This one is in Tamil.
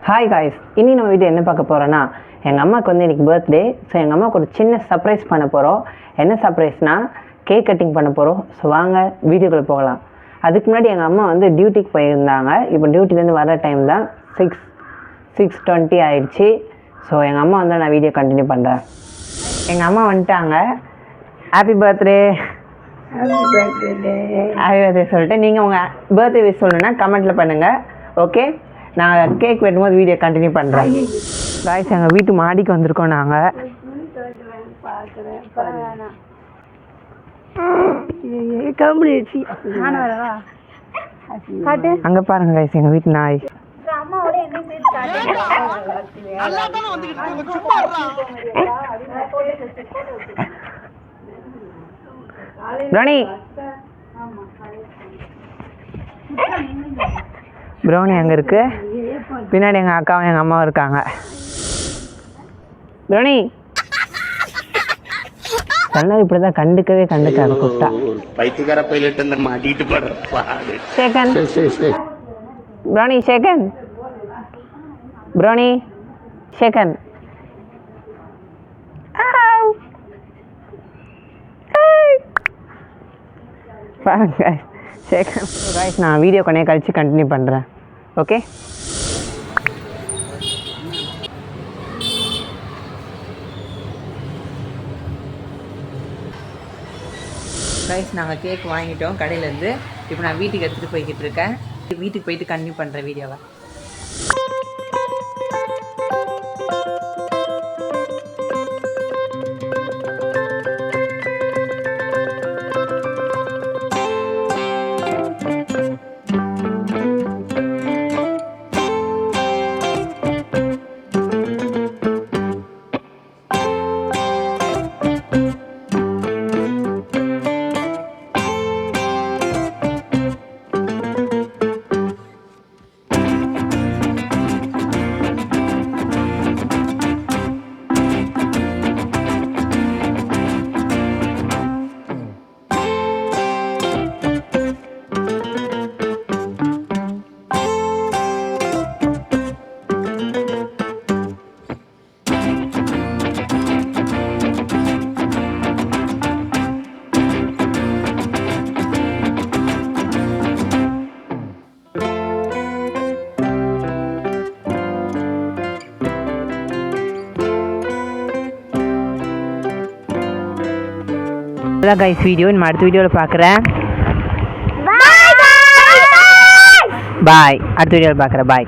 ஹாய் காய்ஸ், இனி நம்ம வீடியோ என்ன பார்க்க போகிறோன்னா, எங்கள் அம்மாவுக்கு வந்து இன்றைக்கி பர்த்டே. ஸோ எங்கள் அம்மாவுக்கு ஒரு சின்ன சர்ப்ரைஸ் பண்ண போகிறோம். என்ன சர்ப்ரைஸ்னால் கேக் கட்டிங் பண்ண போகிறோம். ஸோ வாங்க வீடியோக்குள்ளே போகலாம். அதுக்கு முன்னாடி எங்கள் அம்மா வந்து டியூட்டிக்கு போயிருந்தாங்க. இப்போ டியூட்டிலேருந்து வர டைம் தான் 6:20 ஆகிடுச்சு. ஸோ எங்கள் அம்மா வந்து நான் வீடியோ கண்டினியூ பண்ணுறேன். எங்கள் அம்மா வந்துட்டாங்க. ஹாப்பி பர்த்டே சொல்லிட்டு நீங்கள் உங்கள் பர்த்டே விஷ் சொல்லணுன்னா கமெண்ட்டில் பண்ணுங்கள். ஓகே, நான் கேக் வெட்டும்போது வீடியோ கண்டினியூ பண்ணுறேன். காய்ஸ், எங்கள் வீட்டு மாடிக்கு வந்திருக்கோம் நாங்கள். அங்கே பாருங்க காய்ஸ், எங்கள் வீட்டு நாய். ப்ரௌனி அங்கே இருக்கு. பின்னாடி எங்கள் அக்காவும் எங்கள் அம்மாவும் இருக்காங்க. ப்ரௌனி சொன்னா இப்படி தான் கண்டுக்காது கூப்பிட்டா. பைத்தியக்கார பைலட் மாட்டிட்டு Sagan brownie Sagan brownie Sagan பாருங்க சேகன். காய்ஸ், நான் வீடியோ கொஞ்சம் கழிச்சு கண்டினியூ பண்ணுறேன். ஓகே, கைஸ், நாங்கள் கேக் வாங்கிட்டோம் கடையிலேருந்து. இப்போ நான் வீட்டுக்கு எடுத்துகிட்டு போய்கிட்டு இருக்கேன். வீட்டுக்கு போயிட்டு கண்டினியூ பண்ணுறேன் வீடியோவை. அதான் கைஸ் வீடியோ. நான் அடுத்த வீடியோவில் பார்க்குறேன். பாய். அடுத்த வீடியோவில் பார்க்குறேன். பாய்.